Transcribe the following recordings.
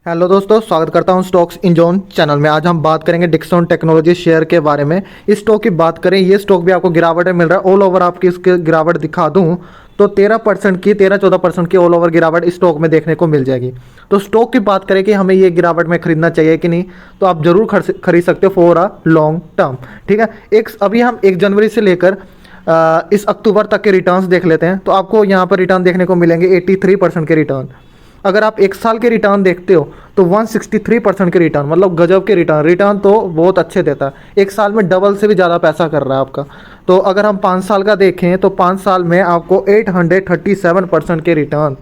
Hello दोस्तों, स्वागत करता हूं स्टॉक्स इन जोन चैनल में। आज हम बात करेंगे डिक्सन टेक्नोलॉजी शेयर के बारे में। इस स्टॉक की बात करें, ये स्टॉक भी आपको गिरावट में मिल रहा है। ऑल ओवर आपकी इसके गिरावट दिखा दूं तो 13-14% की ऑल ओवर गिरावट इस स्टॉक में देखने को मिल जाएगी। तो स्टॉक की बात करें कि हमें ये गिरावट में खरीदना चाहिए कि नहीं, तो आप जरूर खरीद सकते हो फॉर अ लॉन्ग टर्म। ठीक है, अभी हम 1 जनवरी से लेकर इस अक्टूबर तक के रिटर्न्स देख लेते हैं। तो आपको यहाँ पर रिटर्न देखने को मिलेंगे 83% के रिटर्न। अगर आप 1 साल के रिटर्न देखते हो तो 163% के रिटर्न, मतलब गजब के रिटर्न तो बहुत अच्छे देता है। 1 साल में डबल से भी ज़्यादा पैसा कर रहा है आपका। तो अगर हम 5 साल का देखें तो 5 साल में आपको 837% के रिटर्न,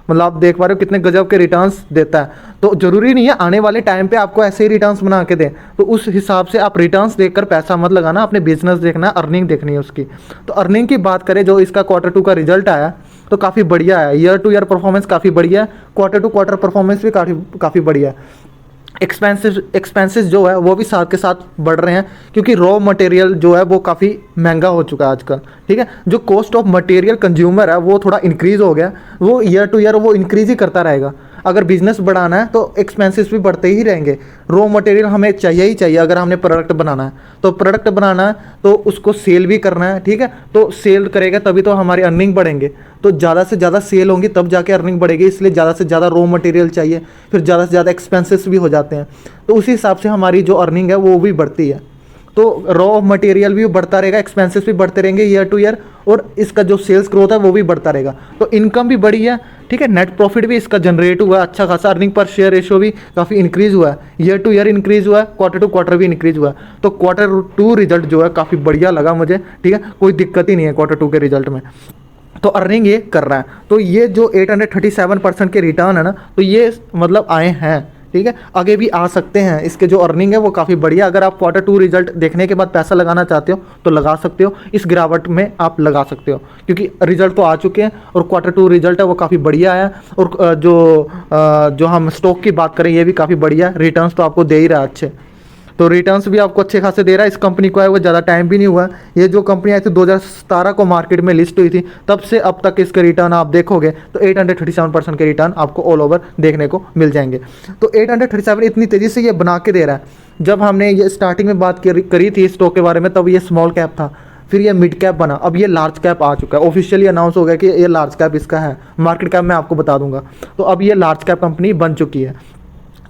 मतलब आप देख पा रहे हो कितने गजब के रिटर्न्स देता है। तो ज़रूरी नहीं है आने वाले टाइम पे आपको ऐसे ही रिटर्न्स बना के दें, तो उस हिसाब से आप रिटर्न्स देखकर पैसा मत लगाना, अपने बिजनेस देखना, अर्निंग देखनी है उसकी। तो अर्निंग की बात करें, जो इसका Q2 का रिजल्ट आया तो काफ़ी बढ़िया है। ईयर टू ईयर परफॉर्मेंस काफ़ी बढ़िया है, क्वार्टर टू क्वार्टर परफॉर्मेंस भी काफ़ी बढ़िया है। एक्सपेंसेस जो है वो भी साथ के साथ बढ़ रहे हैं, क्योंकि रॉ मटेरियल जो है वो काफ़ी महंगा हो चुका है आजकल। ठीक है, जो कॉस्ट ऑफ मटेरियल कंज्यूमर है वो थोड़ा इंक्रीज़ हो गया, वो ईयर टू ईयर वो इंक्रीज़ ही करता रहेगा। अगर बिजनेस बढ़ाना है तो एक्सपेंसेस भी बढ़ते ही रहेंगे। रॉ मटेरियल हमें चाहिए ही चाहिए। अगर हमने प्रोडक्ट बनाना है तो प्रोडक्ट बनाना है तो उसको सेल भी करना है। ठीक है, तो सेल करेगा तभी तो हमारी अर्निंग बढ़ेंगे। तो ज़्यादा से ज़्यादा सेल होंगी तब जाके अर्निंग बढ़ेगी, इसलिए ज़्यादा से ज़्यादा रॉ मटेरियल चाहिए, फिर ज़्यादा से ज़्यादा एक्सपेंसेस भी हो जाते हैं। तो उसी हिसाब से हमारी जो अर्निंग है वो भी बढ़ती है। तो रॉ मटेरियल भी बढ़ता रहेगा, एक्सपेंसेस भी बढ़ते रहेंगे ईयर टू ईयर, और इसका जो सेल्स ग्रोथ है वो भी बढ़ता रहेगा। तो इनकम भी बढ़ी है। ठीक है, नेट प्रॉफिट भी इसका जनरेट हुआ है अच्छा खासा, अर्निंग पर शेयर रेशियो भी काफ़ी इंक्रीज़ हुआ है, ईयर टू ईयर इंक्रीज़ हुआ है, क्वार्टर टू क्वार्टर भी इंक्रीज़ हुआ है। तो Q2 रिजल्ट जो है काफ़ी बढ़िया लगा मुझे। ठीक है, कोई दिक्कत ही नहीं है Q2 के रिजल्ट में। तो अर्निंग ये कर रहा है। तो ये जो 837% के रिटर्न है ना, तो ये मतलब आए हैं। ठीक है, आगे भी आ सकते हैं। इसके जो अर्निंग है वो काफ़ी बढ़िया। अगर आप Q2 रिजल्ट देखने के बाद पैसा लगाना चाहते हो तो लगा सकते हो, इस गिरावट में आप लगा सकते हो, क्योंकि रिजल्ट तो आ चुके हैं और Q2 रिजल्ट है वो काफ़ी बढ़िया है। और जो हम स्टॉक की बात करें ये भी काफ़ी बढ़िया, रिटर्न्स तो आपको दे ही रहा है अच्छे। तो रिटर्न्स भी आपको अच्छे खासे दे रहा है। इस कंपनी को है वो ज़्यादा टाइम भी नहीं हुआ। ये जो कंपनी आई थी 2017 को मार्केट में लिस्ट हुई थी, तब से अब तक इसके रिटर्न आप देखोगे तो 837% के रिटर्न आपको ऑल ओवर देखने को मिल जाएंगे। तो 837 इतनी तेज़ी से ये बना के दे रहा है। जब हमने ये स्टार्टिंग में बात करी थी स्टॉक के बारे में, तब ये स्मॉल कैप था, फिर ये मिड कैप बना, अब ये लार्ज कैप आ चुका है। ऑफिशियली अनाउंस हो गया कि ये लार्ज कैप इसका है। मार्केट कैप मैं आपको बता दूंगा। तो अब ये लार्ज कैप कंपनी बन चुकी है।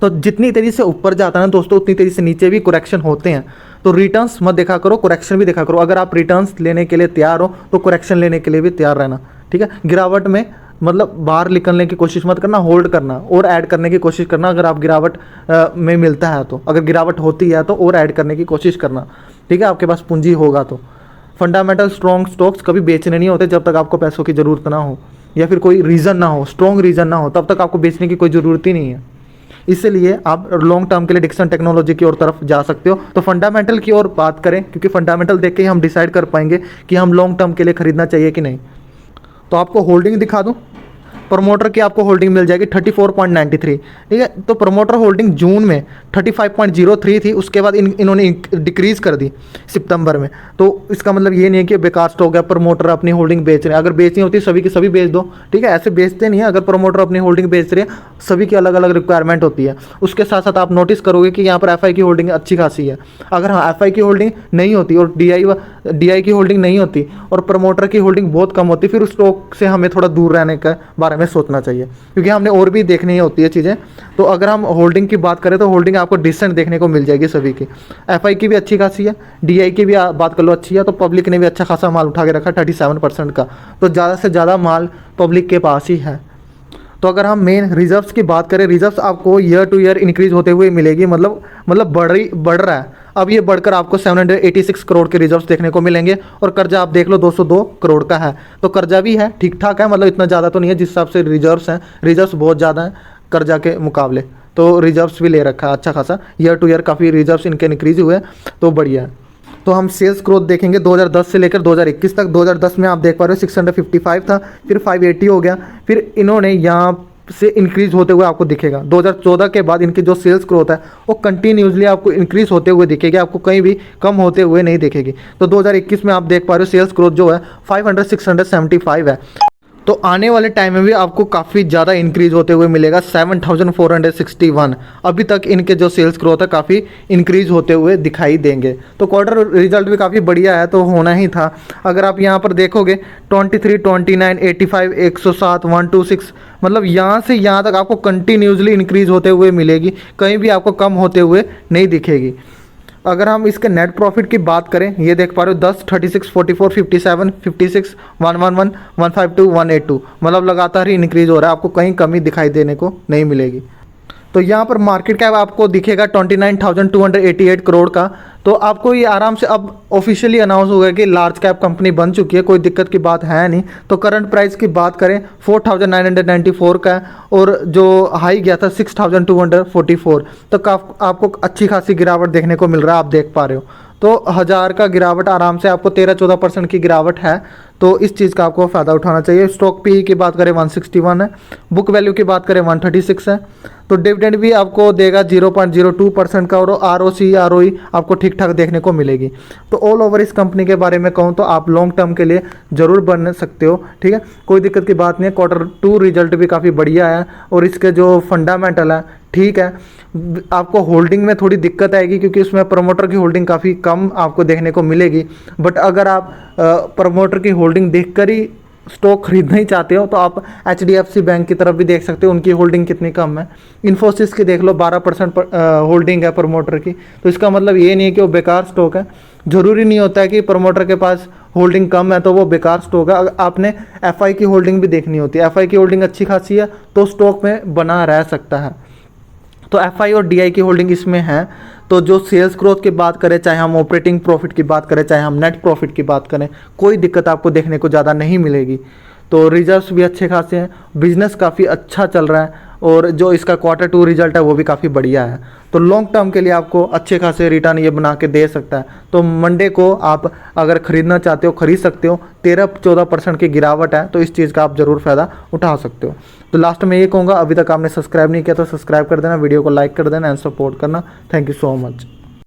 तो जितनी तेज़ी से ऊपर जाता है ना दोस्तों, उतनी तेज़ी से नीचे भी करेक्शन होते हैं। तो रिटर्न्स मत देखा करो, करेक्शन भी देखा करो। अगर आप रिटर्न्स लेने के लिए तैयार हो तो करेक्शन लेने के लिए भी तैयार रहना। ठीक है, गिरावट में मतलब बाहर निकलने की कोशिश मत करना, होल्ड करना और ऐड करने की कोशिश करना। अगर आप गिरावट में मिलता है तो, अगर गिरावट होती है तो और ऐड करने की कोशिश करना। ठीक है, आपके पास पूंजी होगा तो। फंडामेंटल स्ट्रॉन्ग स्टॉक्स कभी बेचने नहीं होते जब तक आपको पैसों की ज़रूरत ना हो, या फिर कोई रीज़न ना हो, स्ट्रॉन्ग रीज़न ना हो, तब तक आपको बेचने की कोई ज़रूरत ही नहीं है। इसलिए आप लॉन्ग टर्म के लिए डिक्सन टेक्नोलॉजी की ओर तरफ जा सकते हो। तो फंडामेंटल की ओर बात करें, क्योंकि फंडामेंटल देख के ही हम डिसाइड कर पाएंगे कि हम लॉन्ग टर्म के लिए खरीदना चाहिए कि नहीं। तो आपको होल्डिंग दिखा दूं, प्रमोटर की आपको होल्डिंग मिल जाएगी 34.93। ठीक है, तो प्रमोटर होल्डिंग जून में 35.03 थी, उसके बाद इन्होंने डिक्रीज़ कर दी सितंबर में। तो इसका मतलब ये नहीं है कि बेकार स्टॉक है, प्रमोटर अपनी होल्डिंग बेच रहे हैं। अगर बेचनी होती सभी की सभी बेच दो। ठीक है, ऐसे बेचते नहीं है। अगर प्रमोटर अपनी होल्डिंग बेच रहे हैं, सभी की अलग अलग रिक्वायरमेंट होती है। उसके साथ साथ आप नोटिस करोगे कि यहाँ पर FI की होल्डिंग अच्छी खासी है। अगर हाँ FI की होल्डिंग नहीं होती और DI की होल्डिंग नहीं होती और प्रमोटर की होल्डिंग बहुत कम होती, फिर उस स्टॉक से हमें थोड़ा दूर रहने के बारे में सोचना चाहिए, क्योंकि हमने और भी देखनी होती है चीज़ें। तो अगर हम होल्डिंग की बात करें तो होल्डिंग आपको डिसेंट देखने को मिल जाएगी सभी की। FI की भी अच्छी खासी है, DI की भी बात कर लो अच्छी है। तो पब्लिक ने भी अच्छा खासा माल उठा के रखा 37% का। तो ज़्यादा से ज़्यादा माल पब्लिक के पास ही है। तो अगर हम मेन रिजर्व्स की बात करें, रिजर्व्स आपको ईयर टू ईयर इंक्रीज होते हुए मिलेगी, मतलब बढ़ रहा है। अब ये बढ़कर आपको 786 करोड़ के रिजर्व्स देखने को मिलेंगे। और कर्जा आप देख लो 202 करोड़ का है। तो कर्जा भी है, ठीक ठाक है, मतलब इतना ज़्यादा तो नहीं है जिस हिसाब से रिजर्व्स हैं। रिजर्व्स बहुत ज़्यादा हैं कर्जा के मुकाबले, तो रिजर्व्स भी ले रखा है अच्छा खासा। ईयर टू ईयर काफ़ी रिजर्व्स इनके इंक्रीज हुए, तो बढ़िया है। तो हम सेल्स ग्रोथ देखेंगे 2010 से लेकर 2021 तक। 2010 में आप देख पा रहे हो 655 था, फिर 580 हो गया, फिर इन्होंने यहाँ से इंक्रीज होते हुए आपको दिखेगा। 2014 के बाद इनकी जो सेल्स ग्रोथ है वो कंटिन्यूसली आपको इंक्रीज होते हुए दिखेगी, आपको कहीं भी कम होते हुए नहीं दिखेगी। तो 2021 में आप देख पा रहे हो सेल्स ग्रोथ जो है 675 है। तो आने वाले टाइम में भी आपको काफ़ी ज़्यादा इंक्रीज होते हुए मिलेगा। 7461 अभी तक इनके जो सेल्स ग्रोथ है काफ़ी इंक्रीज होते हुए दिखाई देंगे। तो क्वार्टर रिजल्ट भी काफ़ी बढ़िया है, तो होना ही था। अगर आप यहाँ पर देखोगे 23, 29, 85, 107, 126, मतलब यहाँ से यहाँ तक आपको कंटिन्यूसली इंक्रीज होते हुए मिलेगी, कहीं भी आपको कम होते हुए नहीं दिखेगी। अगर हम इसके नेट प्रॉफिट की बात करें, ये देख पा रहे हो 10, 36, 44, 57, 56, 111, 152, 182, मतलब लगातार ही इंक्रीज हो रहा है, आपको कहीं कमी दिखाई देने को नहीं मिलेगी। तो यहाँ पर मार्केट कैप आपको दिखेगा 29,288 करोड़ का। तो आपको ये आराम से अब ऑफिशियली अनाउंस हो गया कि लार्ज कैप कंपनी बन चुकी है, कोई दिक्कत की बात है नहीं। तो करंट प्राइस की बात करें 4,994 का है, और जो हाई गया था 6,244। तो आपको अच्छी खासी गिरावट देखने को मिल रहा है, आप देख पा रहे हो। तो 1000 का गिरावट आराम से आपको 13-14% की गिरावट है, तो इस चीज़ का आपको फ़ायदा उठाना चाहिए। स्टॉक पी की बात करें 161 है, बुक वैल्यू की बात करें 136 है। तो डिविडेंड भी आपको देगा 0.02% का, और ROC ROE आपको ठीक ठाक देखने को मिलेगी। तो ऑल ओवर इस कंपनी के बारे में कहूँ तो आप लॉन्ग टर्म के लिए ज़रूर बन सकते हो, ठीक है, कोई दिक्कत की बात नहीं है। Q2 रिजल्ट भी काफ़ी बढ़िया है, और इसके जो फंडामेंटल है ठीक है। आपको होल्डिंग में थोड़ी दिक्कत आएगी, क्योंकि उसमें प्रमोटर की होल्डिंग काफ़ी कम आपको देखने को मिलेगी। बट अगर आप प्रमोटर की होल्डिंग देखकर ही स्टॉक खरीदना ही चाहते हो, तो आप HDFC बैंक की तरफ भी देख सकते हो, उनकी होल्डिंग कितनी कम है। इन्फोसिस की देख लो 12% होल्डिंग है प्रमोटर की। तो इसका मतलब ये नहीं है कि वो बेकार स्टॉक है, ज़रूरी नहीं होता है कि प्रमोटर के पास होल्डिंग कम है तो वो बेकार स्टॉक है। आपने FI की होल्डिंग भी देखनी होती है, FI की होल्डिंग अच्छी खासी है तो स्टॉक में बना रह सकता है। तो FI और DI की होल्डिंग इसमें है। तो जो सेल्स ग्रोथ की बात करें, चाहे हम ऑपरेटिंग प्रॉफिट की बात करें, चाहे हम नेट प्रॉफिट की बात करें, कोई दिक्कत आपको देखने को ज़्यादा नहीं मिलेगी। तो रिजल्ट्स भी अच्छे खासे हैं, बिजनेस काफ़ी अच्छा चल रहा है, और जो इसका Q2 रिजल्ट है वो भी काफ़ी बढ़िया है। तो लॉन्ग टर्म के लिए आपको अच्छे खासे रिटर्न ये बना के दे सकता है। तो मंडे को आप अगर ख़रीदना चाहते हो खरीद सकते हो। 13-14% की गिरावट है, तो इस चीज़ का आप ज़रूर फ़ायदा उठा सकते हो। तो लास्ट में ये कहूँगा, अभी तक आपने सब्सक्राइब नहीं किया तो सब्सक्राइब कर देना, वीडियो को लाइक कर देना एंड सपोर्ट करना। Thank you so much.